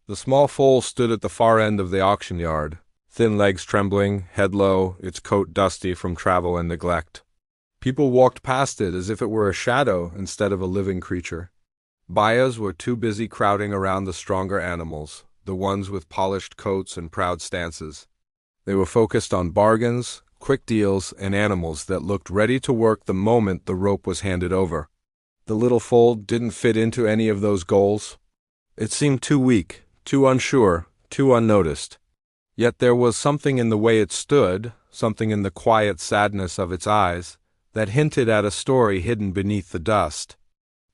The small foal stood at the far end of the auction yard, thin legs trembling, head low, its coat dusty from travel and neglect. People walked past it as if it were a shadow instead of a living creature. Buyers were too busy crowding around the stronger animals, the ones with polished coats and proud stances. They were focused on bargains, quick deals, and animals that looked ready to work the moment the rope was handed over. The little foal didn't fit into any of those goals. It seemed too weak, too unsure, too unnoticed. Yet there was something in the way it stood, something in the quiet sadness of its eyes, that hinted at a story hidden beneath the dust.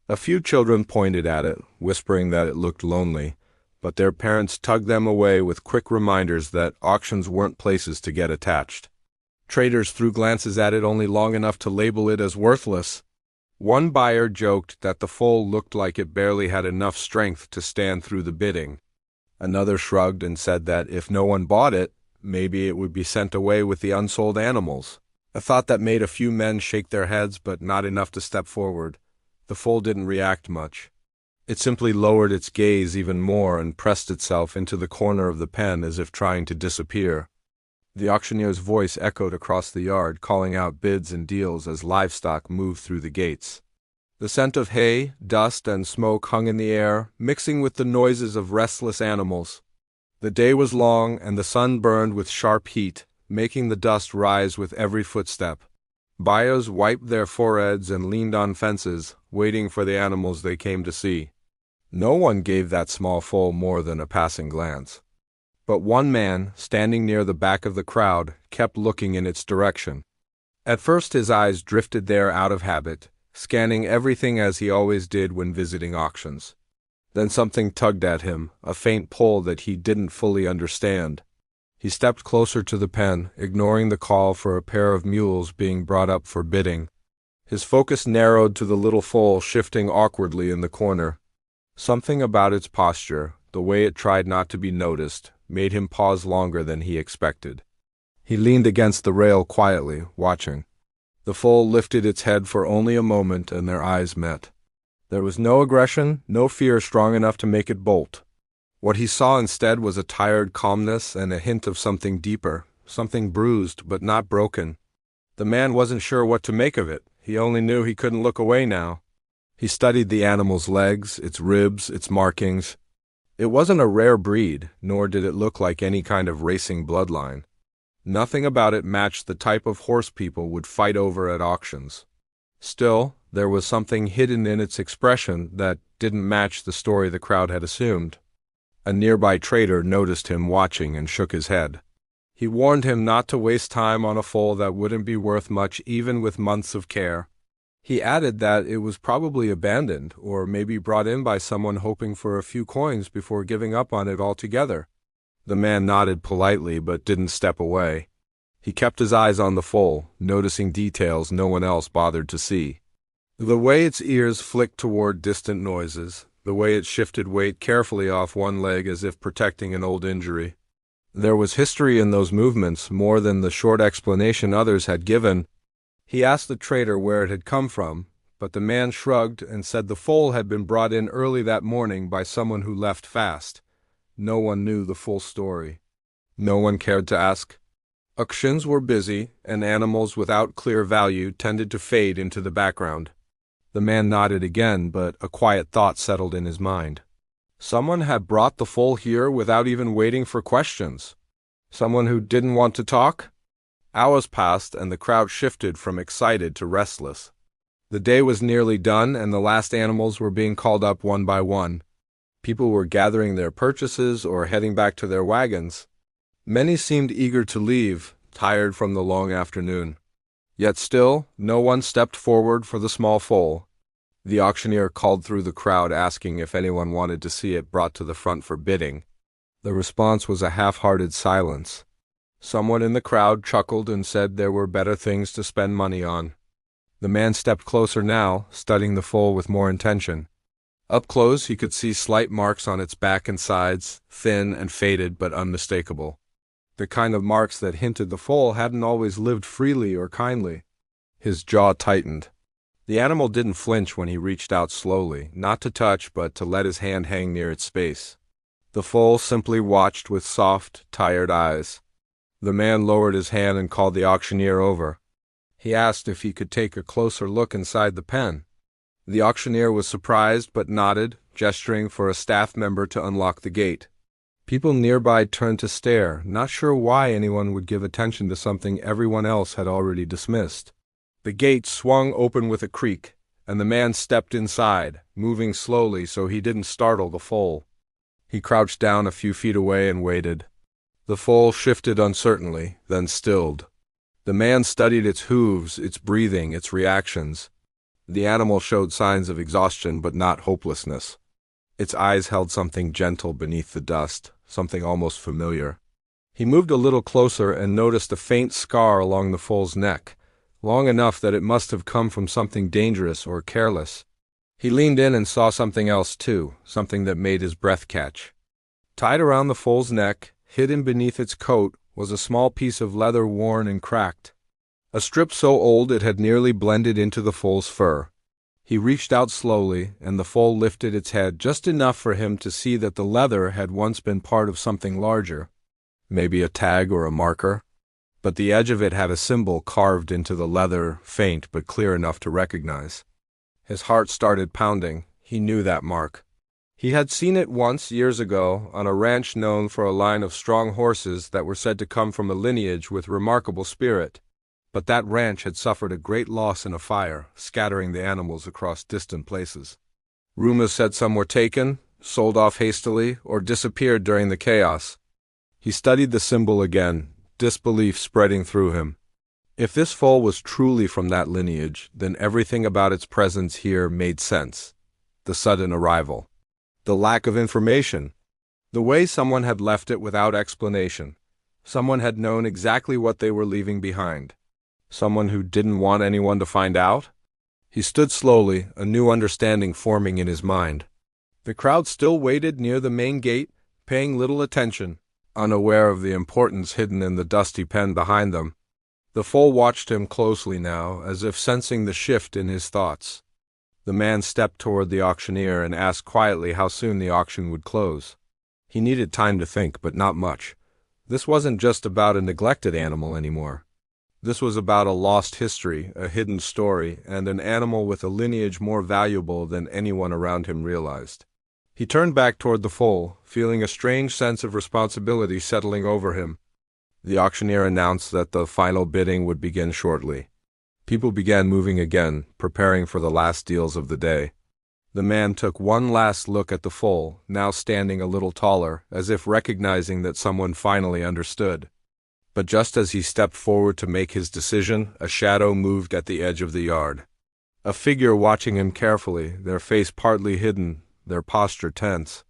A few children pointed at it, whispering that it looked lonely, but their parents tugged them away with quick reminders that auctions weren't places to get attached. Traders threw glances at it only long enough to label it as worthless. One buyer joked that the foal looked like it barely had enough strength to stand through the bidding. Another shrugged and said that if no one bought it, maybe it would be sent away with the unsold animals. A thought that made a few men shake their heads, but not enough to step forward. The foal didn't react much. It simply lowered its gaze even more and pressed itself into the corner of the pen as if trying to disappear. The auctioneer's voice echoed across the yard, calling out bids and deals as livestock moved through the gates. The scent of hay, dust, and smoke hung in the air, mixing with the noises of restless animals. The day was long, and the sun burned with sharp heat, making the dust rise with every footstep. Buyers wiped their foreheads and leaned on fences, waiting for the animals they came to see. No one gave that small foal more than a passing glance. But one man, standing near the back of the crowd, kept looking in its direction. At first his eyes drifted there out of habit, scanning everything as he always did when visiting auctions. Then something tugged at him, a faint pull that he didn't fully understand. He stepped closer to the pen, ignoring the call for a pair of mules being brought up for bidding. His focus narrowed to the little foal shifting awkwardly in the corner. Something about its posture, the way it tried not to be noticed, made him pause longer than he expected. He leaned against the rail quietly, watching. The foal lifted its head for only a moment, and their eyes met. There was no aggression, no fear strong enough to make it bolt. What he saw instead was a tired calmness and a hint of something deeper, something bruised but not broken. The man wasn't sure what to make of it. He only knew he couldn't look away now. He studied the animal's legs, its ribs, its markings. It wasn't a rare breed, nor did it look like any kind of racing bloodline. Nothing about it matched the type of horse people would fight over at auctions. Still, there was something hidden in its expression that didn't match the story the crowd had assumed. A nearby trader noticed him watching and shook his head. He warned him not to waste time on a foal that wouldn't be worth much even with months of care. He added that it was probably abandoned, or maybe brought in by someone hoping for a few coins before giving up on it altogether. The man nodded politely but didn't step away. He kept his eyes on the foal, noticing details no one else bothered to see. The way its ears flicked toward distant noises, the way it shifted weight carefully off one leg as if protecting an old injury. There was history in those movements, more than the short explanation others had given. He asked the trader where it had come from, but the man shrugged and said the foal had been brought in early that morning by someone who left fast. No one knew the full story. No one cared to ask. Auctions were busy, and animals without clear value tended to fade into the background. The man nodded again, but a quiet thought settled in his mind. Someone had brought the foal here without even waiting for questions. Someone who didn't want to talk? Hours passed, and the crowd shifted from excited to restless. The day was nearly done, and the last animals were being called up one by one. People were gathering their purchases or heading back to their wagons. Many seemed eager to leave, tired from the long afternoon. Yet still, no one stepped forward for the small foal. The auctioneer called through the crowd asking if anyone wanted to see it brought to the front for bidding. The response was a half-hearted silence. Someone in the crowd chuckled and said there were better things to spend money on. The man stepped closer now, studying the foal with more intention. Up close, he could see slight marks on its back and sides, thin and faded but unmistakable. The kind of marks that hinted the foal hadn't always lived freely or kindly. His jaw tightened. The animal didn't flinch when he reached out slowly, not to touch but to let his hand hang near its space. The foal simply watched with soft, tired eyes. The man lowered his hand and called the auctioneer over. He asked if he could take a closer look inside the pen. The auctioneer was surprised but nodded, gesturing for a staff member to unlock the gate. People nearby turned to stare, not sure why anyone would give attention to something everyone else had already dismissed. The gate swung open with a creak, and the man stepped inside, moving slowly so he didn't startle the foal. He crouched down a few feet away and waited. The foal shifted uncertainly, then stilled. The man studied its hooves, its breathing, its reactions. The animal showed signs of exhaustion but not hopelessness. Its eyes held something gentle beneath the dust, something almost familiar. He moved a little closer and noticed a faint scar along the foal's neck, long enough that it must have come from something dangerous or careless. He leaned in and saw something else too, something that made his breath catch. Tied around the foal's neck, hidden beneath its coat, was a small piece of leather worn and cracked. A strip so old it had nearly blended into the foal's fur. He reached out slowly, and the foal lifted its head just enough for him to see that the leather had once been part of something larger, maybe a tag or a marker. But the edge of it had a symbol carved into the leather, faint but clear enough to recognize. His heart started pounding. He knew that mark. He had seen it once, years ago, on a ranch known for a line of strong horses that were said to come from a lineage with remarkable spirit. But that ranch had suffered a great loss in a fire, scattering the animals across distant places. Rumors said some were taken, sold off hastily, or disappeared during the chaos. He studied the symbol again, disbelief spreading through him. If this foal was truly from that lineage, then everything about its presence here made sense. The sudden arrival. The lack of information. The way someone had left it without explanation. Someone had known exactly what they were leaving behind. Someone who didn't want anyone to find out? He stood slowly, a new understanding forming in his mind. The crowd still waited near the main gate, paying little attention, unaware of the importance hidden in the dusty pen behind them. The foal watched him closely now, as if sensing the shift in his thoughts. The man stepped toward the auctioneer and asked quietly how soon the auction would close. He needed time to think, but not much. This wasn't just about a neglected animal anymore. This was about a lost history, a hidden story, and an animal with a lineage more valuable than anyone around him realized. He turned back toward the foal, feeling a strange sense of responsibility settling over him. The auctioneer announced that the final bidding would begin shortly. People began moving again, preparing for the last deals of the day. The man took one last look at the foal, now standing a little taller, as if recognizing that someone finally understood. But just as he stepped forward to make his decision, a shadow moved at the edge of the yard. A figure watching him carefully, their face partly hidden, their posture tense.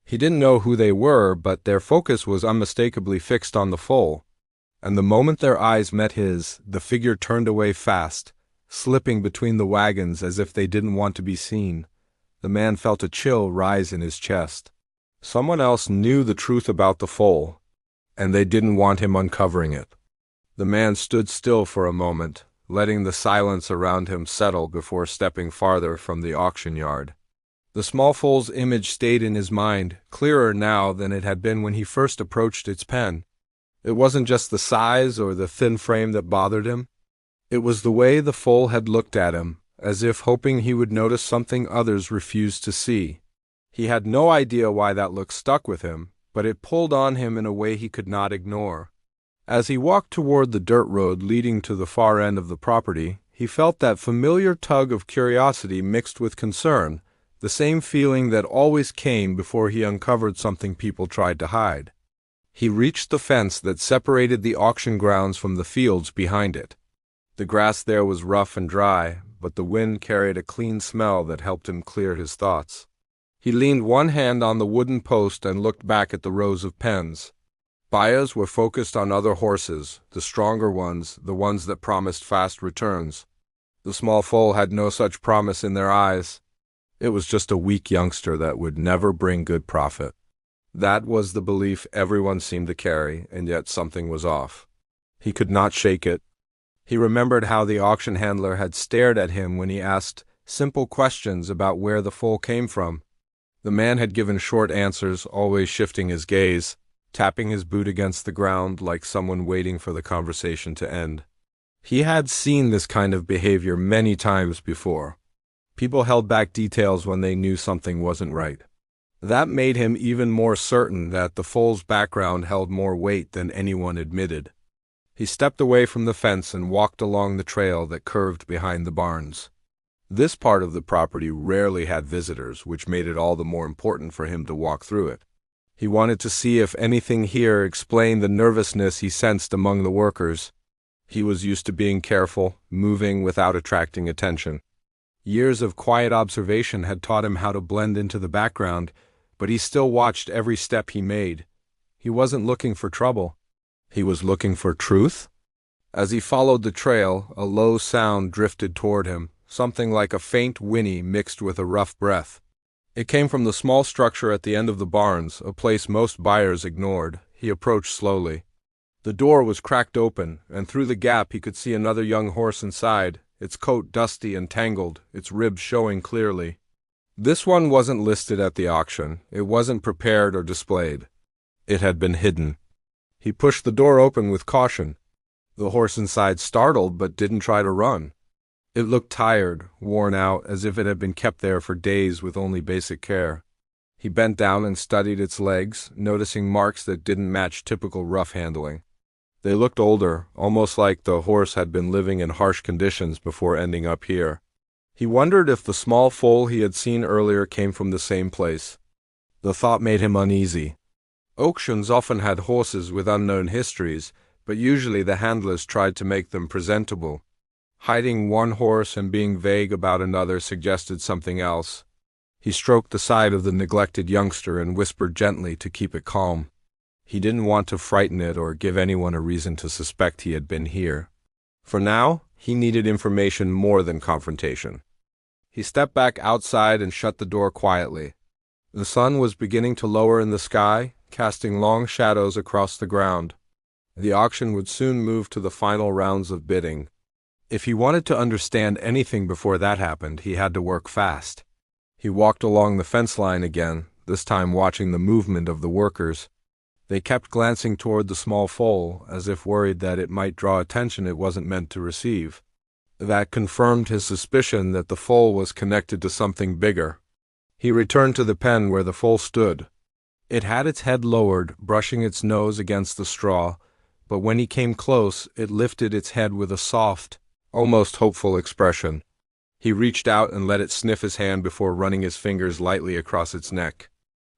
He didn't know who they were, but their focus was unmistakably fixed on the foal. And the moment their eyes met his, the figure turned away fast, slipping between the wagons as if they didn't want to be seen. The man felt a chill rise in his chest. Someone else knew the truth about the foal, and they didn't want him uncovering it. The man stood still for a moment, letting the silence around him settle before stepping farther from the auction yard. The small foal's image stayed in his mind, clearer now than it had been when he first approached its pen. It wasn't just the size or the thin frame that bothered him. It was the way the foal had looked at him, as if hoping he would notice something others refused to see. He had no idea why that look stuck with him, but it pulled on him in a way he could not ignore. As he walked toward the dirt road leading to the far end of the property, he felt that familiar tug of curiosity mixed with concern, the same feeling that always came before he uncovered something people tried to hide. He reached the fence that separated the auction grounds from the fields behind it. The grass there was rough and dry, but the wind carried a clean smell that helped him clear his thoughts. He leaned one hand on the wooden post and looked back at the rows of pens. Buyers were focused on other horses, the stronger ones, the ones that promised fast returns. The small foal had no such promise in their eyes. It was just a weak youngster that would never bring good profit. That was the belief everyone seemed to carry, and yet something was off. He could not shake it. He remembered how the auction handler had stared at him when he asked simple questions about where the foal came from. The man had given short answers, always shifting his gaze, tapping his boot against the ground like someone waiting for the conversation to end. He had seen this kind of behavior many times before. People held back details when they knew something wasn't right. That made him even more certain that the foal's background held more weight than anyone admitted. He stepped away from the fence and walked along the trail that curved behind the barns. This part of the property rarely had visitors, which made it all the more important for him to walk through it. He wanted to see if anything here explained the nervousness he sensed among the workers. He was used to being careful, moving without attracting attention. Years of quiet observation had taught him how to blend into the background, but he still watched every step he made. He wasn't looking for trouble. He was looking for truth. As he followed the trail, a low sound drifted toward him, something like a faint whinny mixed with a rough breath. It came from the small structure at the end of the barns, a place most buyers ignored. He approached slowly. The door was cracked open, and through the gap he could see another young horse inside, its coat dusty and tangled, its ribs showing clearly. This one wasn't listed at the auction. It wasn't prepared or displayed. It had been hidden. He pushed the door open with caution. The horse inside startled but didn't try to run. It looked tired, worn out, as if it had been kept there for days with only basic care. He bent down and studied its legs, noticing marks that didn't match typical rough handling. They looked older, almost like the horse had been living in harsh conditions before ending up here. He wondered if the small foal he had seen earlier came from the same place. The thought made him uneasy. Auctions often had horses with unknown histories, but usually the handlers tried to make them presentable. Hiding one horse and being vague about another suggested something else. He stroked the side of the neglected youngster and whispered gently to keep it calm. He didn't want to frighten it or give anyone a reason to suspect he had been here. For now, he needed information more than confrontation. He stepped back outside and shut the door quietly. The sun was beginning to lower in the sky, casting long shadows across the ground. The auction would soon move to the final rounds of bidding. If he wanted to understand anything before that happened, he had to work fast. He walked along the fence line again, this time watching the movement of the workers. They kept glancing toward the small foal, as if worried that it might draw attention it wasn't meant to receive. That confirmed his suspicion that the foal was connected to something bigger. He returned to the pen where the foal stood. It had its head lowered, brushing its nose against the straw, but when he came close, it lifted its head with a soft, almost hopeful expression. He reached out and let it sniff his hand before running his fingers lightly across its neck.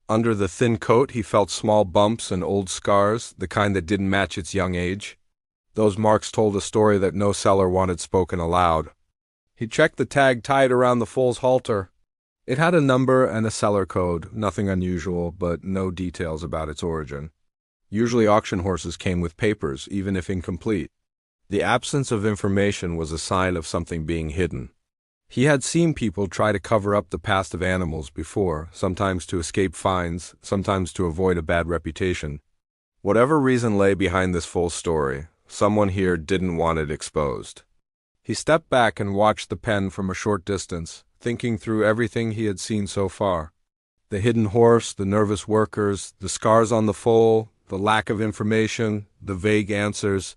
Under the thin coat, he felt small bumps and old scars, the kind that didn't match its young age. Those marks told a story that no seller wanted spoken aloud. He checked the tag tied around the foal's halter. It had a number and a seller code, nothing unusual, but no details about its origin. Usually auction horses came with papers, even if incomplete. The absence of information was a sign of something being hidden. He had seen people try to cover up the past of animals before, sometimes to escape fines, sometimes to avoid a bad reputation. Whatever reason lay behind this full story, someone here didn't want it exposed. He stepped back and watched the pen from a short distance, thinking through everything he had seen so far. The hidden horse, the nervous workers, the scars on the foal, the lack of information, the vague answers.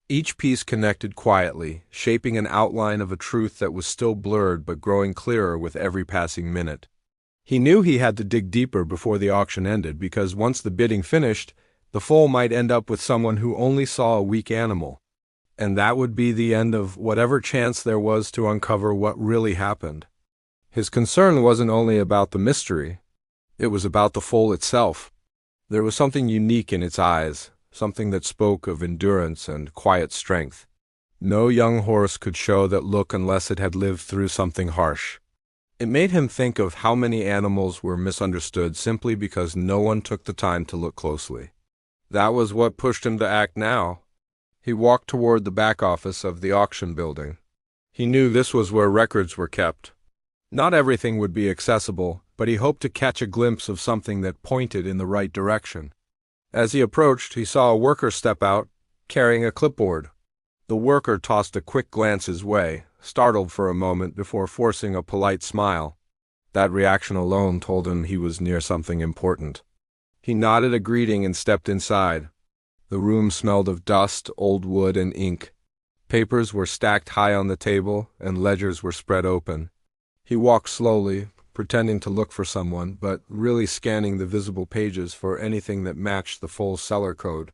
Each piece connected quietly, shaping an outline of a truth that was still blurred but growing clearer with every passing minute. He knew he had to dig deeper before the auction ended, because once the bidding finished, the foal might end up with someone who only saw a weak animal. And that would be the end of whatever chance there was to uncover what really happened. His concern wasn't only about the mystery. It was about the foal itself. There was something unique in its eyes, something that spoke of endurance and quiet strength. No young horse could show that look unless it had lived through something harsh. It made him think of how many animals were misunderstood simply because no one took the time to look closely. That was what pushed him to act now. He walked toward the back office of the auction building. He knew this was where records were kept. Not everything would be accessible, but he hoped to catch a glimpse of something that pointed in the right direction. As he approached, he saw a worker step out, carrying a clipboard. The worker tossed a quick glance his way, startled for a moment before forcing a polite smile. That reaction alone told him he was near something important. He nodded a greeting and stepped inside. The room smelled of dust, old wood, and ink. Papers were stacked high on the table, and ledgers were spread open. He walked slowly, pretending to look for someone, but really scanning the visible pages for anything that matched the full seller code.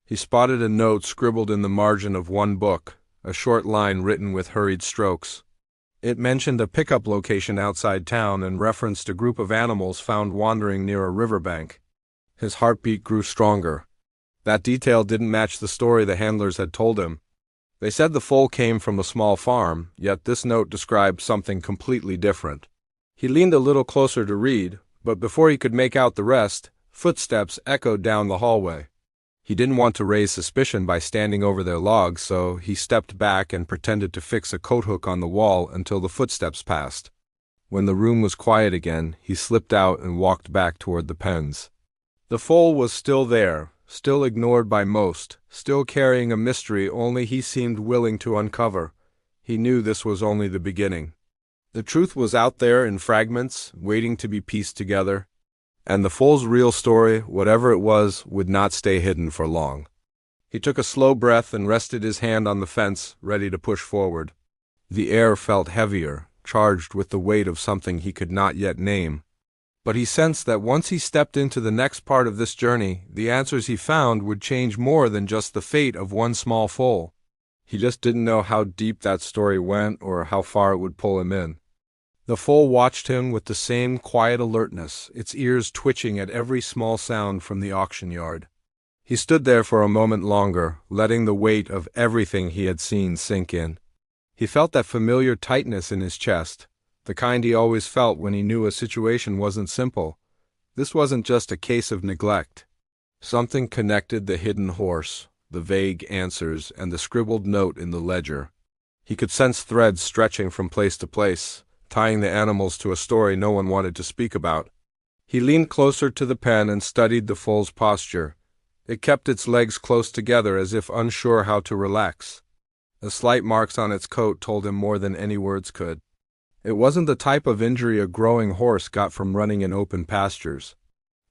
He spotted a note scribbled in the margin of one book, a short line written with hurried strokes. It mentioned a pickup location outside town and referenced a group of animals found wandering near a riverbank. His heartbeat grew stronger. That detail didn't match the story the handlers had told him. They said the foal came from a small farm, yet this note described something completely different. He leaned a little closer to read, but before he could make out the rest, footsteps echoed down the hallway. He didn't want to raise suspicion by standing over their logs, so he stepped back and pretended to fix a coat hook on the wall until the footsteps passed. When the room was quiet again, he slipped out and walked back toward the pens. The foal was still there, still ignored by most, still carrying a mystery only he seemed willing to uncover. He knew this was only the beginning. The truth was out there in fragments, waiting to be pieced together. And the foal's real story, whatever it was, would not stay hidden for long. He took a slow breath and rested his hand on the fence, ready to push forward. The air felt heavier, charged with the weight of something he could not yet name. But he sensed that once he stepped into the next part of this journey, the answers he found would change more than just the fate of one small foal. He just didn't know how deep that story went or how far it would pull him in. The foal watched him with the same quiet alertness, its ears twitching at every small sound from the auction yard. He stood there for a moment longer, letting the weight of everything he had seen sink in. He felt that familiar tightness in his chest, the kind he always felt when he knew a situation wasn't simple. This wasn't just a case of neglect. Something connected the hidden horse, the vague answers, and the scribbled note in the ledger. He could sense threads stretching from place to place, tying the animals to a story no one wanted to speak about. He leaned closer to the pen and studied the foal's posture. It kept its legs close together as if unsure how to relax. The slight marks on its coat told him more than any words could. It wasn't the type of injury a growing horse got from running in open pastures.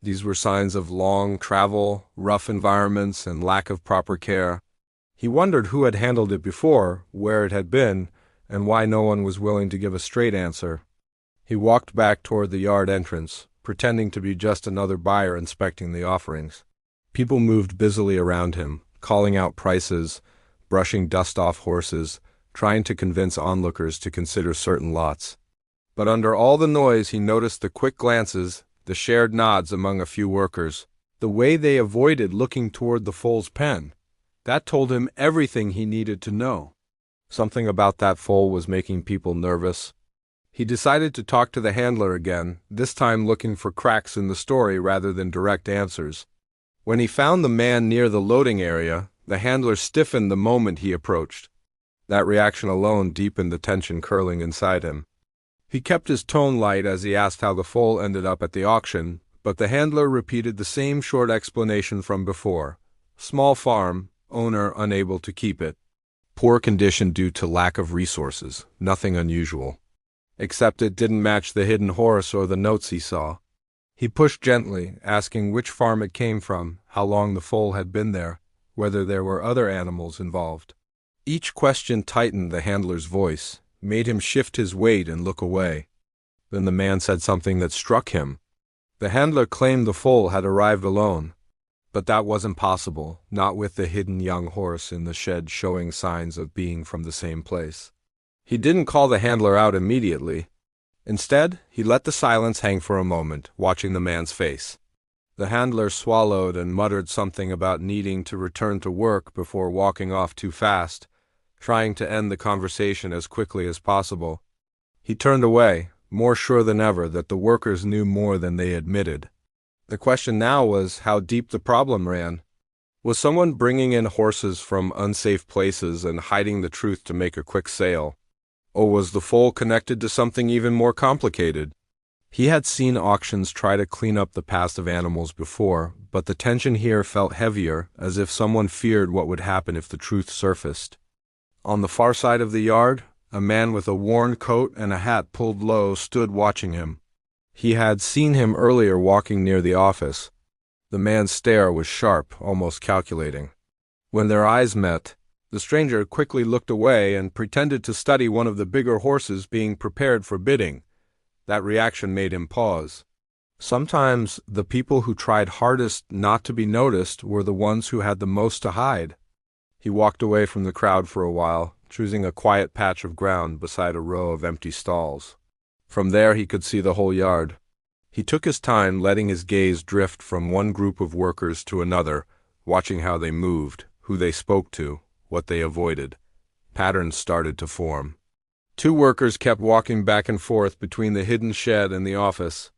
These were signs of long travel, rough environments, and lack of proper care. He wondered who had handled it before, where it had been, and why no one was willing to give a straight answer. He walked back toward the yard entrance, pretending to be just another buyer inspecting the offerings. People moved busily around him, calling out prices, brushing dust off horses, trying to convince onlookers to consider certain lots. But under all the noise he noticed the quick glances, the shared nods among a few workers, the way they avoided looking toward the foal's pen. That told him everything he needed to know. Something about that foal was making people nervous. He decided to talk to the handler again, this time looking for cracks in the story rather than direct answers. When he found the man near the loading area, the handler stiffened the moment he approached. That reaction alone deepened the tension curling inside him. He kept his tone light as he asked how the foal ended up at the auction, but the handler repeated the same short explanation from before. Small farm, owner unable to keep it. Poor condition due to lack of resources, nothing unusual. Except it didn't match the hidden horse or the notes he saw. He pushed gently, asking which farm it came from, how long the foal had been there, whether there were other animals involved. Each question tightened the handler's voice, made him shift his weight and look away. Then the man said something that struck him. The handler claimed the foal had arrived alone. But that wasn't possible, not with the hidden young horse in the shed showing signs of being from the same place. He didn't call the handler out immediately. Instead, he let the silence hang for a moment, watching the man's face. The handler swallowed and muttered something about needing to return to work before walking off too fast, trying to end the conversation as quickly as possible. He turned away, more sure than ever that the workers knew more than they admitted. The question now was how deep the problem ran. Was someone bringing in horses from unsafe places and hiding the truth to make a quick sale? Or was the foal connected to something even more complicated? He had seen auctions try to clean up the past of animals before, but the tension here felt heavier, as if someone feared what would happen if the truth surfaced. On the far side of the yard, a man with a worn coat and a hat pulled low stood watching him. He had seen him earlier walking near the office. The man's stare was sharp, almost calculating. When their eyes met, the stranger quickly looked away and pretended to study one of the bigger horses being prepared for bidding. That reaction made him pause. Sometimes the people who tried hardest not to be noticed were the ones who had the most to hide. He walked away from the crowd for a while, choosing a quiet patch of ground beside a row of empty stalls. From there he could see the whole yard. He took his time, letting his gaze drift from one group of workers to another, watching how they moved, who they spoke to, what they avoided. Patterns started to form. 2 workers kept walking back and forth between the hidden shed and the office.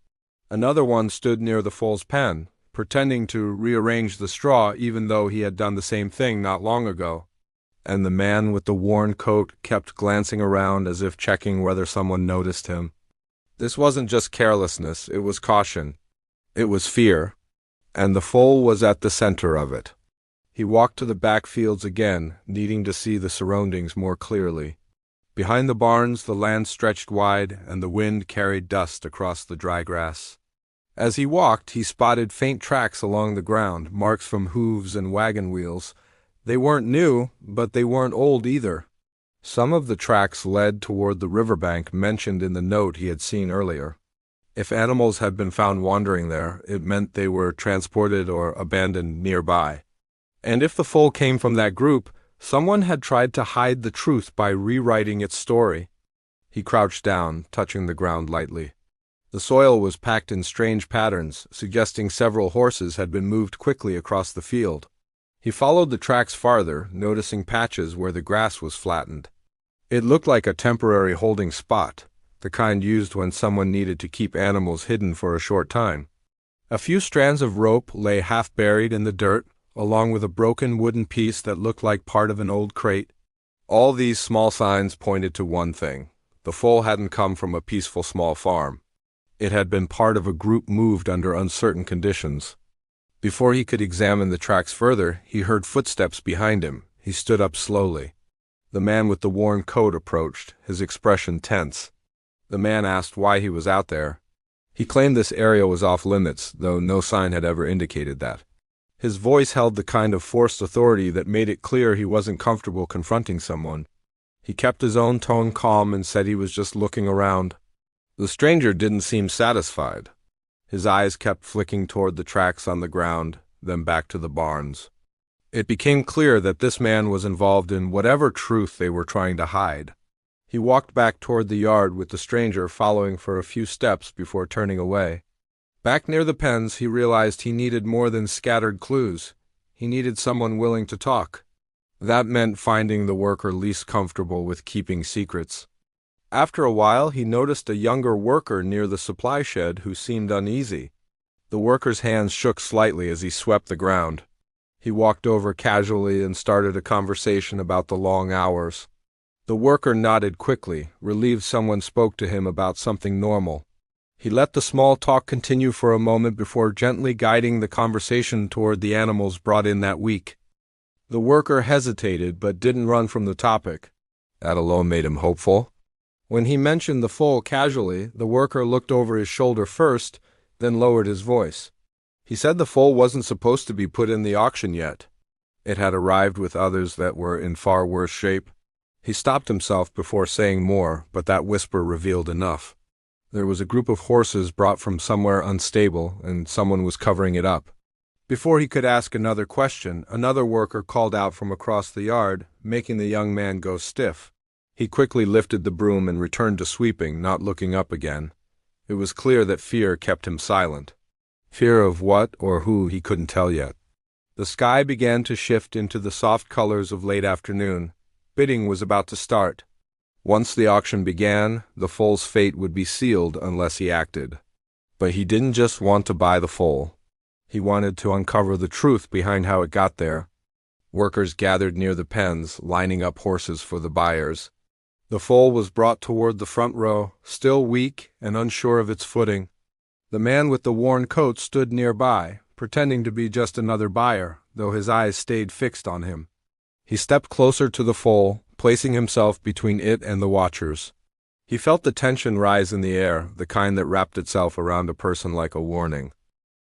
Another one stood near the foal's pen, pretending to rearrange the straw even though he had done the same thing not long ago. And the man with the worn coat kept glancing around as if checking whether someone noticed him. This wasn't just carelessness, it was caution. It was fear. And the foal was at the center of it. He walked to the back fields again, needing to see the surroundings more clearly. Behind the barns, the land stretched wide, and the wind carried dust across the dry grass. As he walked, he spotted faint tracks along the ground, marks from hooves and wagon wheels. They weren't new, but they weren't old either. Some of the tracks led toward the riverbank mentioned in the note he had seen earlier. If animals had been found wandering there, it meant they were transported or abandoned nearby. And if the foal came from that group, someone had tried to hide the truth by rewriting its story. He crouched down, touching the ground lightly. The soil was packed in strange patterns, suggesting several horses had been moved quickly across the field. He followed the tracks farther, noticing patches where the grass was flattened. It looked like a temporary holding spot, the kind used when someone needed to keep animals hidden for a short time. A few strands of rope lay half buried in the dirt, along with a broken wooden piece that looked like part of an old crate. All these small signs pointed to one thing. The foal hadn't come from a peaceful small farm. It had been part of a group moved under uncertain conditions. Before he could examine the tracks further, he heard footsteps behind him. He stood up slowly. The man with the worn coat approached, his expression tense. The man asked why he was out there. He claimed this area was off limits, though no sign had ever indicated that. His voice held the kind of forced authority that made it clear he wasn't comfortable confronting someone. He kept his own tone calm and said he was just looking around. The stranger didn't seem satisfied. His eyes kept flicking toward the tracks on the ground, then back to the barns. It became clear that this man was involved in whatever truth they were trying to hide. He walked back toward the yard with the stranger following for a few steps before turning away. Back near the pens, he realized he needed more than scattered clues. He needed someone willing to talk. That meant finding the worker least comfortable with keeping secrets. After a while, he noticed a younger worker near the supply shed who seemed uneasy. The worker's hands shook slightly as he swept the ground. He walked over casually and started a conversation about the long hours. The worker nodded quickly, relieved someone spoke to him about something normal. He let the small talk continue for a moment before gently guiding the conversation toward the animals brought in that week. The worker hesitated but didn't run from the topic. That alone made him hopeful. When he mentioned the foal casually, the worker looked over his shoulder first, then lowered his voice. He said the foal wasn't supposed to be put in the auction yet. It had arrived with others that were in far worse shape. He stopped himself before saying more, but that whisper revealed enough. There was a group of horses brought from somewhere unstable, and someone was covering it up. Before he could ask another question, another worker called out from across the yard, making the young man go stiff. He quickly lifted the broom and returned to sweeping, not looking up again. It was clear that fear kept him silent. Fear of what or who he couldn't tell yet. The sky began to shift into the soft colors of late afternoon. Bidding was about to start. Once the auction began, the foal's fate would be sealed unless he acted. But he didn't just want to buy the foal. He wanted to uncover the truth behind how it got there. Workers gathered near the pens, lining up horses for the buyers. The foal was brought toward the front row, still weak and unsure of its footing. The man with the worn coat stood nearby, pretending to be just another buyer, though his eyes stayed fixed on him. He stepped closer to the foal, placing himself between it and the watchers. He felt the tension rise in the air, the kind that wrapped itself around a person like a warning.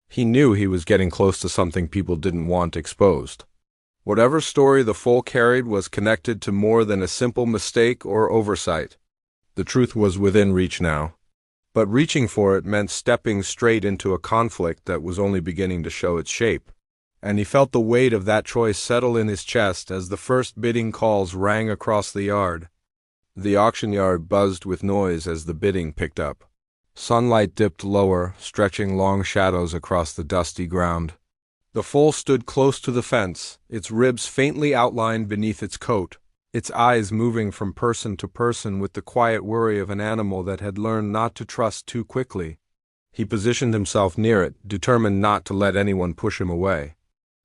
He knew he was getting close to something people didn't want exposed. Whatever story the foal carried was connected to more than a simple mistake or oversight. The truth was within reach now. But reaching for it meant stepping straight into a conflict that was only beginning to show its shape. And he felt the weight of that choice settle in his chest as the first bidding calls rang across the yard. The auction yard buzzed with noise as the bidding picked up. Sunlight dipped lower, stretching long shadows across the dusty ground. The foal stood close to the fence, its ribs faintly outlined beneath its coat, its eyes moving from person to person with the quiet worry of an animal that had learned not to trust too quickly. He positioned himself near it, determined not to let anyone push him away.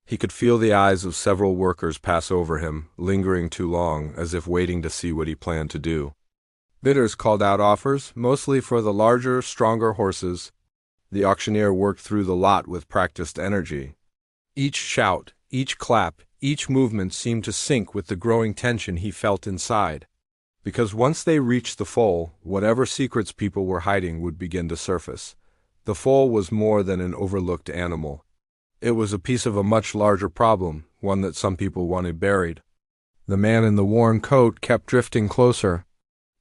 He could feel the eyes of several workers pass over him, lingering too long, as if waiting to see what he planned to do. Bidders called out offers, mostly for the larger, stronger horses. The auctioneer worked through the lot with practiced energy. Each shout, each clap, each movement seemed to sync with the growing tension he felt inside. Because once they reached the foal, whatever secrets people were hiding would begin to surface. The foal was more than an overlooked animal. It was a piece of a much larger problem, one that some people wanted buried. The man in the worn coat kept drifting closer.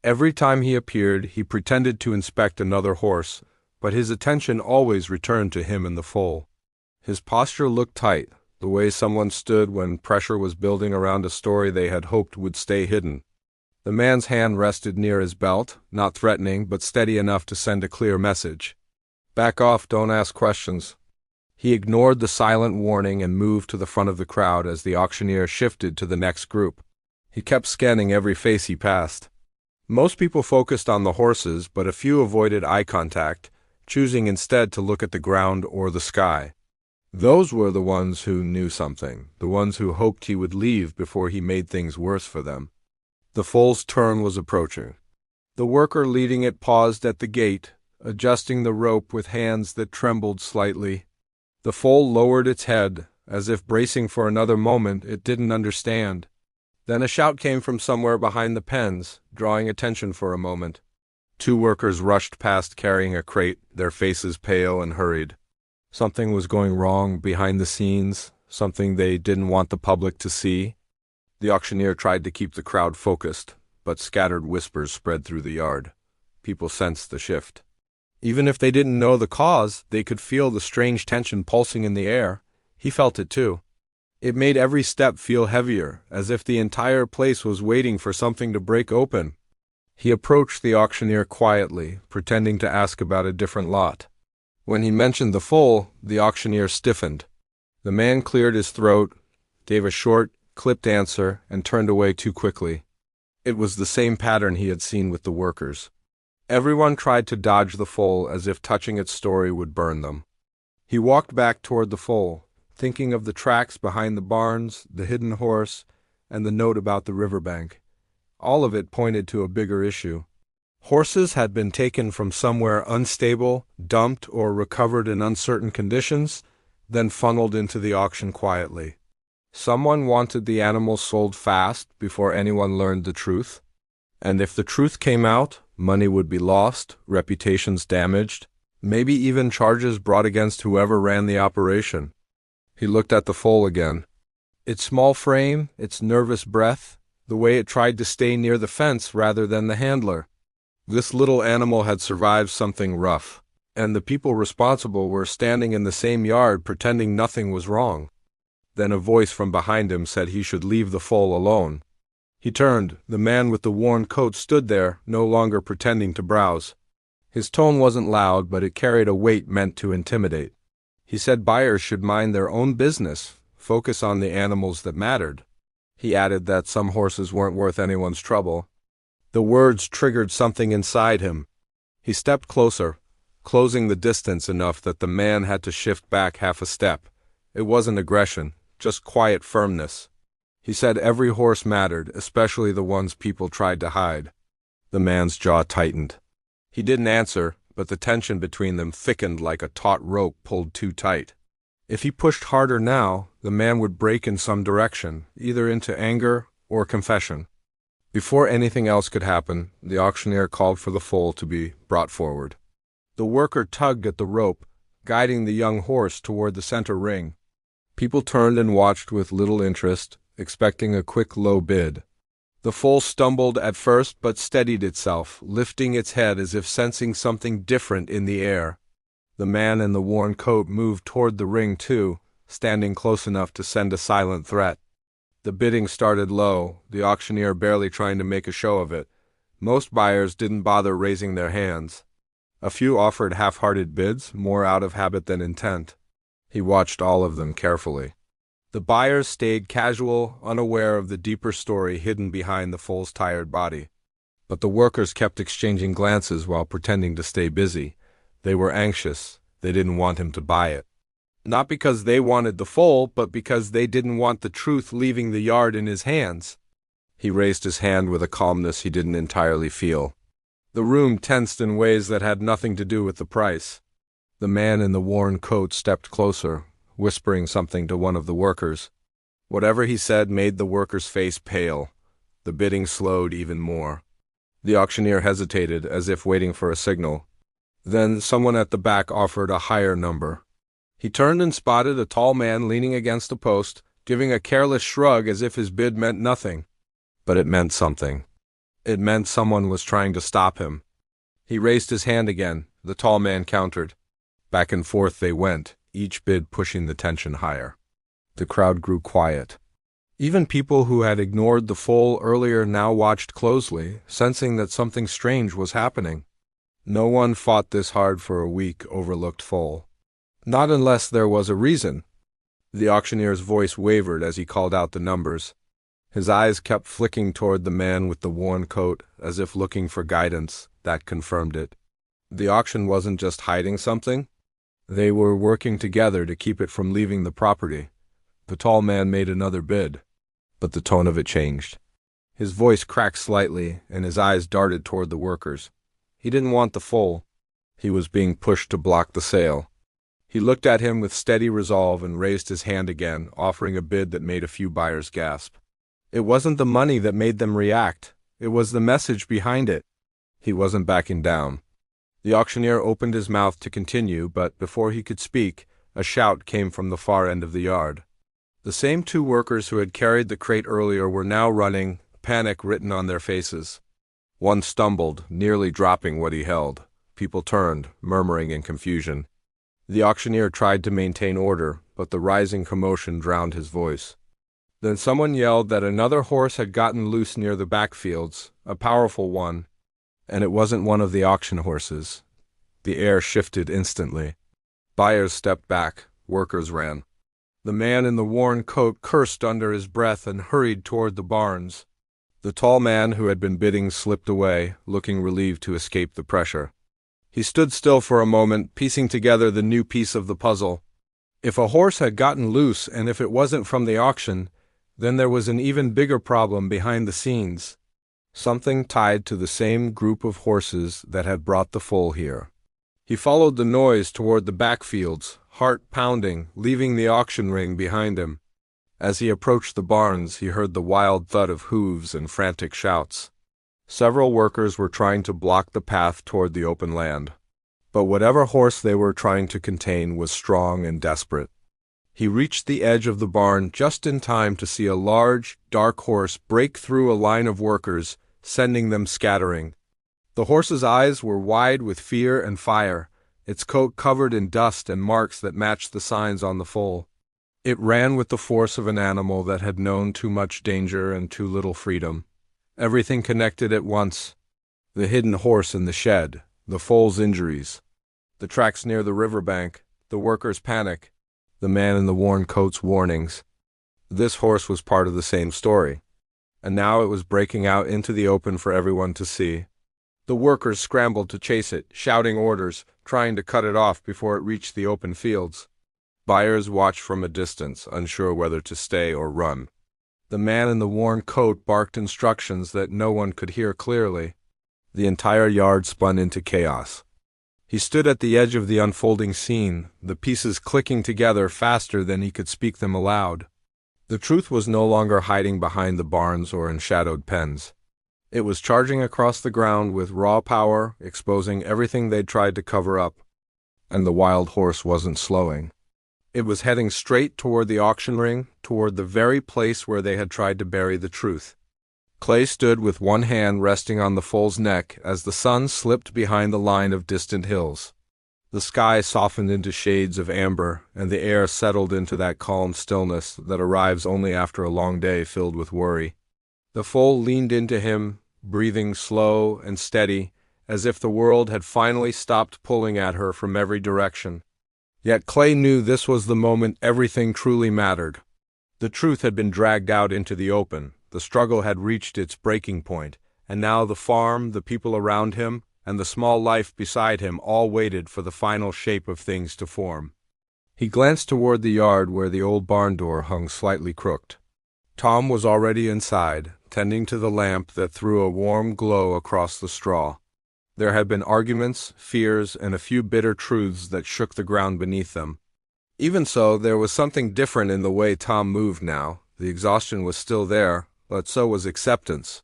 Every time he appeared, he pretended to inspect another horse, but his attention always returned to him and the foal. His posture looked tight, the way someone stood when pressure was building around a story they had hoped would stay hidden. The man's hand rested near his belt, not threatening but steady enough to send a clear message. "Back off, don't ask questions." He ignored the silent warning and moved to the front of the crowd as the auctioneer shifted to the next group. He kept scanning every face he passed. Most people focused on the horses, but a few avoided eye contact, choosing instead to look at the ground or the sky. Those were the ones who knew something, the ones who hoped he would leave before he made things worse for them. The foal's turn was approaching. The worker leading it paused at the gate, adjusting the rope with hands that trembled slightly. The foal lowered its head, as if bracing for another moment it didn't understand. Then a shout came from somewhere behind the pens, drawing attention for a moment. Two workers rushed past carrying a crate, their faces pale and hurried. Something was going wrong behind the scenes, something they didn't want the public to see. The auctioneer tried to keep the crowd focused, but scattered whispers spread through the yard. People sensed the shift. Even if they didn't know the cause, they could feel the strange tension pulsing in the air. He felt it too. It made every step feel heavier, as if the entire place was waiting for something to break open. He approached the auctioneer quietly, pretending to ask about a different lot. When he mentioned the foal, the auctioneer stiffened. The man cleared his throat, gave a short, clipped answer, and turned away too quickly. It was the same pattern he had seen with the workers. Everyone tried to dodge the foal as if touching its story would burn them. He walked back toward the foal, thinking of the tracks behind the barns, the hidden horse, and the note about the riverbank. All of it pointed to a bigger issue. Horses had been taken from somewhere unstable, dumped, or recovered in uncertain conditions, then funneled into the auction quietly. Someone wanted the animals sold fast before anyone learned the truth. And if the truth came out, money would be lost, reputations damaged, maybe even charges brought against whoever ran the operation. He looked at the foal again. Its small frame, its nervous breath, the way it tried to stay near the fence rather than the handler. This little animal had survived something rough, and the people responsible were standing in the same yard pretending nothing was wrong. Then a voice from behind him said he should leave the foal alone. He turned. The man with the worn coat stood there, no longer pretending to browse. His tone wasn't loud, but it carried a weight meant to intimidate. He said buyers should mind their own business, focus on the animals that mattered. He added that some horses weren't worth anyone's trouble. The words triggered something inside him. He stepped closer, closing the distance enough that the man had to shift back half a step. It wasn't aggression, just quiet firmness. He said every horse mattered, especially the ones people tried to hide. The man's jaw tightened. He didn't answer, but the tension between them thickened like a taut rope pulled too tight. If he pushed harder now, the man would break in some direction, either into anger or confession. Before anything else could happen, the auctioneer called for the foal to be brought forward. The worker tugged at the rope, guiding the young horse toward the center ring. People turned and watched with little interest, expecting a quick low bid. The foal stumbled at first but steadied itself, lifting its head as if sensing something different in the air. The man in the worn coat moved toward the ring too, standing close enough to send a silent threat. The bidding started low, the auctioneer barely trying to make a show of it. Most buyers didn't bother raising their hands. A few offered half-hearted bids, more out of habit than intent. He watched all of them carefully. The buyers stayed casual, unaware of the deeper story hidden behind the foal's tired body. But the workers kept exchanging glances while pretending to stay busy. They were anxious. They didn't want him to buy it. Not because they wanted the foal, but because they didn't want the truth leaving the yard in his hands. He raised his hand with a calmness he didn't entirely feel. The room tensed in ways that had nothing to do with the price. The man in the worn coat stepped closer, whispering something to one of the workers. Whatever he said made the worker's face pale. The bidding slowed even more. The auctioneer hesitated, as if waiting for a signal. Then someone at the back offered a higher number. He turned and spotted a tall man leaning against a post, giving a careless shrug as if his bid meant nothing. But it meant something. It meant someone was trying to stop him. He raised his hand again. The tall man countered. Back and forth they went, each bid pushing the tension higher. The crowd grew quiet. Even people who had ignored the foal earlier now watched closely, sensing that something strange was happening. No one fought this hard for a weak, overlooked foal. Not unless there was a reason. The auctioneer's voice wavered as he called out the numbers. His eyes kept flicking toward the man with the worn coat, as if looking for guidance. That confirmed it. The auction wasn't just hiding something. They were working together to keep it from leaving the property. The tall man made another bid, but the tone of it changed. His voice cracked slightly, and his eyes darted toward the workers. He didn't want the foal. He was being pushed to block the sale. He looked at him with steady resolve and raised his hand again, offering a bid that made a few buyers gasp. It wasn't the money that made them react. It was the message behind it. He wasn't backing down. The auctioneer opened his mouth to continue, but before he could speak, a shout came from the far end of the yard. The same two workers who had carried the crate earlier were now running, panic written on their faces. One stumbled, nearly dropping what he held. People turned, murmuring in confusion. The auctioneer tried to maintain order, but the rising commotion drowned his voice. Then someone yelled that another horse had gotten loose near the backfields, a powerful one, and it wasn't one of the auction horses. The air shifted instantly. Buyers stepped back, workers ran. The man in the worn coat cursed under his breath and hurried toward the barns. The tall man who had been bidding slipped away, looking relieved to escape the pressure. He stood still for a moment, piecing together the new piece of the puzzle. If a horse had gotten loose and if it wasn't from the auction, then there was an even bigger problem behind the scenes. Something tied to the same group of horses that had brought the foal here. He followed the noise toward the backfields, heart pounding, leaving the auction ring behind him. As he approached the barns, he heard the wild thud of hooves and frantic shouts. Several workers were trying to block the path toward the open land. But whatever horse they were trying to contain was strong and desperate. He reached the edge of the barn just in time to see a large, dark horse break through a line of workers, sending them scattering. The horse's eyes were wide with fear and fire, its coat covered in dust and marks that matched the signs on the foal. It ran with the force of an animal that had known too much danger and too little freedom. Everything connected at once. The hidden horse in the shed, the foal's injuries, the tracks near the riverbank, the workers' panic, the man in the worn coat's warnings. This horse was part of the same story, and now it was breaking out into the open for everyone to see. The workers scrambled to chase it, shouting orders, trying to cut it off before it reached the open fields. Buyers watched from a distance, unsure whether to stay or run. The man in the worn coat barked instructions that no one could hear clearly. The entire yard spun into chaos. He stood at the edge of the unfolding scene, the pieces clicking together faster than he could speak them aloud. The truth was no longer hiding behind the barns or in shadowed pens. It was charging across the ground with raw power, exposing everything they'd tried to cover up. And the wild horse wasn't slowing. It was heading straight toward the auction ring, toward the very place where they had tried to bury the truth. Clay stood with one hand resting on the foal's neck as the sun slipped behind the line of distant hills. The sky softened into shades of amber, and the air settled into that calm stillness that arrives only after a long day filled with worry. The foal leaned into him, breathing slow and steady, as if the world had finally stopped pulling at her from every direction. Yet Clay knew this was the moment everything truly mattered. The truth had been dragged out into the open, the struggle had reached its breaking point, and now the farm, the people around him, and the small life beside him all waited for the final shape of things to form. He glanced toward the yard where the old barn door hung slightly crooked. Tom was already inside, tending to the lamp that threw a warm glow across the straw. There had been arguments, fears, and a few bitter truths that shook the ground beneath them. Even so, there was something different in the way Tom moved now. The exhaustion was still there, but so was acceptance.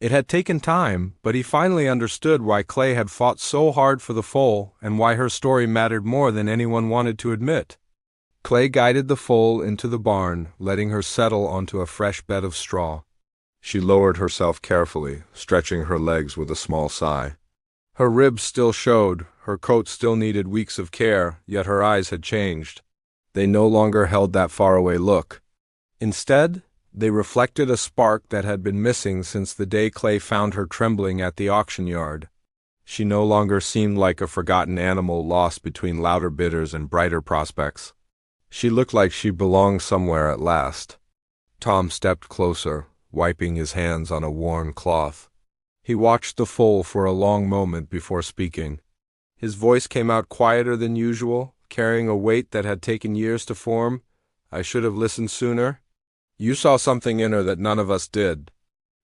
It had taken time, but he finally understood why Clay had fought so hard for the foal and why her story mattered more than anyone wanted to admit. Clay guided the foal into the barn, letting her settle onto a fresh bed of straw. She lowered herself carefully, stretching her legs with a small sigh. Her ribs still showed, her coat still needed weeks of care, yet her eyes had changed. They no longer held that faraway look. Instead, they reflected a spark that had been missing since the day Clay found her trembling at the auction yard. She no longer seemed like a forgotten animal lost between louder bidders and brighter prospects. She looked like she belonged somewhere at last. Tom stepped closer, wiping his hands on a worn cloth. He watched the foal for a long moment before speaking. His voice came out quieter than usual, carrying a weight that had taken years to form. "I should have listened sooner. You saw something in her that none of us did.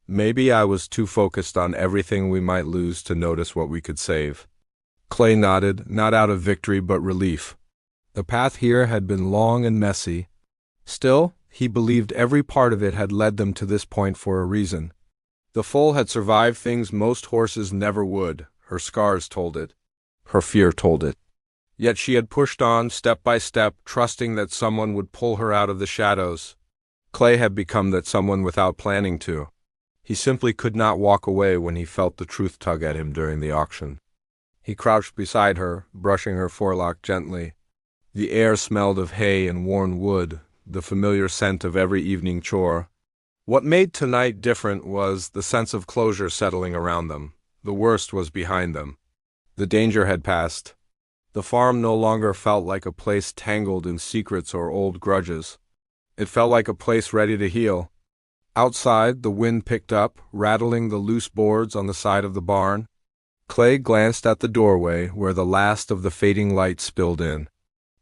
Maybe I was too focused on everything we might lose to notice what we could save." Clay nodded, not out of victory but relief. The path here had been long and messy. Still, he believed every part of it had led them to this point for a reason. The foal had survived things most horses never would. Her scars told it. Her fear told it. Yet she had pushed on step by step, trusting that someone would pull her out of the shadows. Clay had become that someone without planning to. He simply could not walk away when he felt the truth tug at him during the auction. He crouched beside her, brushing her forelock gently. The air smelled of hay and worn wood, the familiar scent of every evening chore. What made tonight different was the sense of closure settling around them. The worst was behind them. The danger had passed. The farm no longer felt like a place tangled in secrets or old grudges. It felt like a place ready to heal. Outside, the wind picked up, rattling the loose boards on the side of the barn. Clay glanced at the doorway where the last of the fading light spilled in.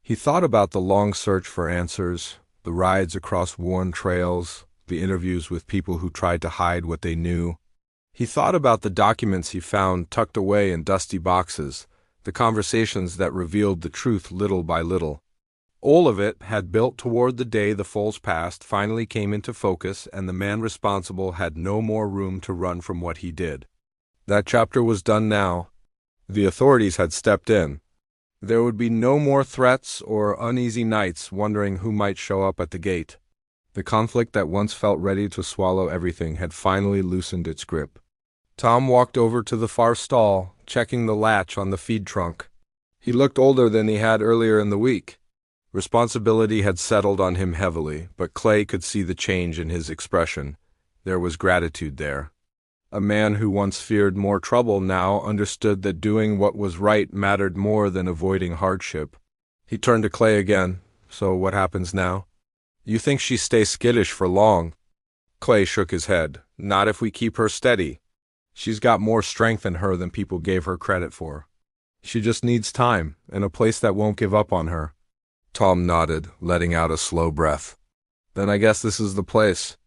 He thought about the long search for answers, the rides across worn trails, the interviews with people who tried to hide what they knew. He thought about the documents he found tucked away in dusty boxes, the conversations that revealed the truth little by little. All of it had built toward the day the foal's past finally came into focus and the man responsible had no more room to run from what he did. That chapter was done now. The authorities had stepped in. There would be no more threats or uneasy nights wondering who might show up at the gate. The conflict that once felt ready to swallow everything had finally loosened its grip. Tom walked over to the far stall, checking the latch on the feed trunk. He looked older than he had earlier in the week. Responsibility had settled on him heavily, but Clay could see the change in his expression. There was gratitude there. A man who once feared more trouble now understood that doing what was right mattered more than avoiding hardship. He turned to Clay again. "So what happens now?" "You think she stays skittish for long?" Clay shook his head. "Not if we keep her steady. She's got more strength in her than people gave her credit for. She just needs time, and a place that won't give up on her." Tom nodded, letting out a slow breath. "Then I guess this is the place."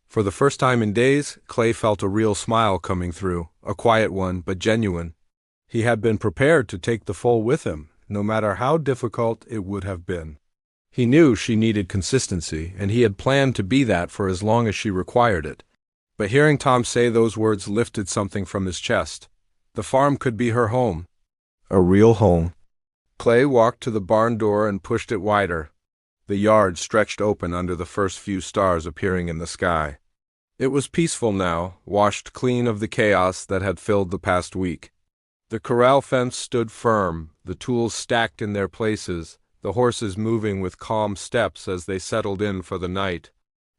For the first time in days, Clay felt a real smile coming through, a quiet one, but genuine. He had been prepared to take the foal with him, no matter how difficult it would have been. He knew she needed consistency, and he had planned to be that for as long as she required it. But hearing Tom say those words lifted something from his chest. The farm could be her home. A real home. Clay walked to the barn door and pushed it wider. The yard stretched open under the first few stars appearing in the sky. It was peaceful now, washed clean of the chaos that had filled the past week. The corral fence stood firm, the tools stacked in their places, the horses moving with calm steps as they settled in for the night.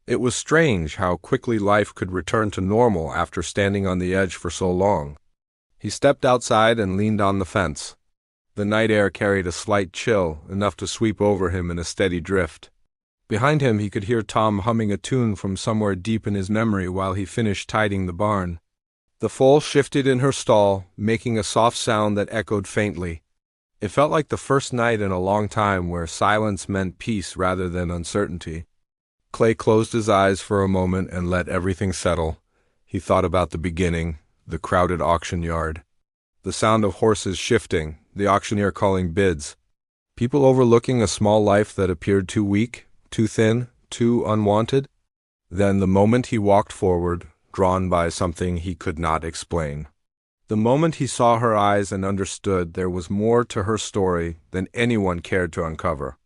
It was strange how quickly life could return to normal after standing on the edge for so long. He stepped outside and leaned on the fence. The night air carried a slight chill, enough to sweep over him in a steady drift. Behind him he could hear Tom humming a tune from somewhere deep in his memory while he finished tidying the barn. The foal shifted in her stall, making a soft sound that echoed faintly. It felt like the first night in a long time where silence meant peace rather than uncertainty. Clay closed his eyes for a moment and let everything settle. He thought about the beginning, the crowded auction yard. The sound of horses shifting, the auctioneer calling bids. People overlooking a small life that appeared too weak, too thin, too unwanted. Then the moment he walked forward, drawn by something he could not explain. The moment he saw her eyes and understood there was more to her story than anyone cared to uncover.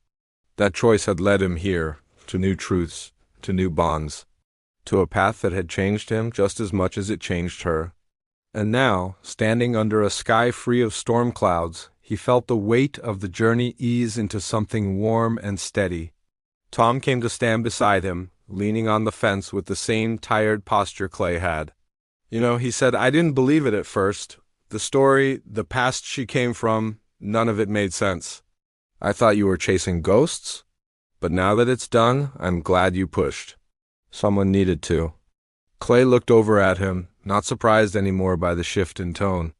That choice had led him here, to new truths, to new bonds, to a path that had changed him just as much as it changed her. And now, standing under a sky free of storm clouds, he felt the weight of the journey ease into something warm and steady. Tom came to stand beside him, leaning on the fence with the same tired posture Clay had. "You know," he said, "I didn't believe it at first. The story, the past she came from, none of it made sense. I thought you were chasing ghosts? But now that it's done, I'm glad you pushed. Someone needed to." Clay looked over at him, not surprised anymore by the shift in tone.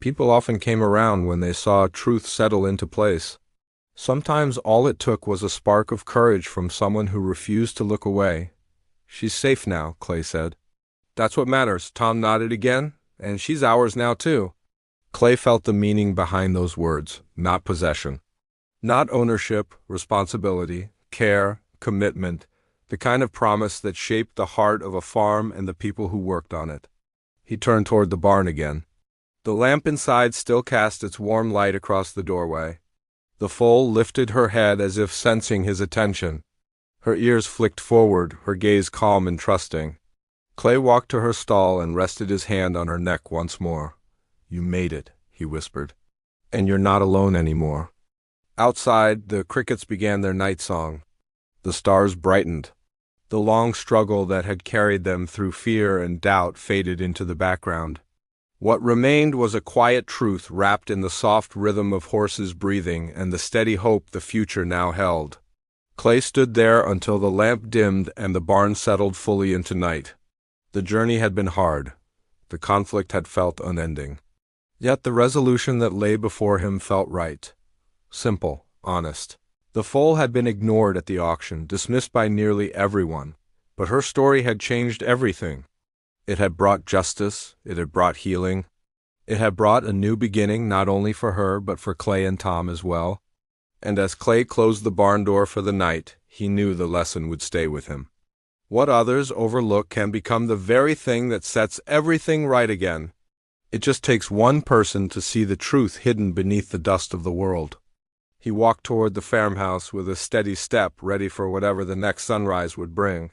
People often came around when they saw truth settle into place. Sometimes all it took was a spark of courage from someone who refused to look away. "She's safe now," Clay said. "That's what matters," Tom nodded again. "And she's ours now, too." Clay felt the meaning behind those words, not possession. Not ownership, responsibility, care, commitment, the kind of promise that shaped the heart of a farm and the people who worked on it. He turned toward the barn again. The lamp inside still cast its warm light across the doorway. The foal lifted her head as if sensing his attention. Her ears flicked forward, her gaze calm and trusting. Clay walked to her stall and rested his hand on her neck once more. "You made it," he whispered. "And you're not alone anymore." Outside, the crickets began their night song. The stars brightened. The long struggle that had carried them through fear and doubt faded into the background. What remained was a quiet truth wrapped in the soft rhythm of horses breathing and the steady hope the future now held. Clay stood there until the lamp dimmed and the barn settled fully into night. The journey had been hard. The conflict had felt unending. Yet the resolution that lay before him felt right. Simple, honest. The foal had been ignored at the auction, dismissed by nearly everyone, but her story had changed everything. It had brought justice, it had brought healing. It had brought a new beginning not only for her but for Clay and Tom as well. And as Clay closed the barn door for the night, he knew the lesson would stay with him. What others overlook can become the very thing that sets everything right again. It just takes one person to see the truth hidden beneath the dust of the world. He walked toward the farmhouse with a steady step, ready for whatever the next sunrise would bring.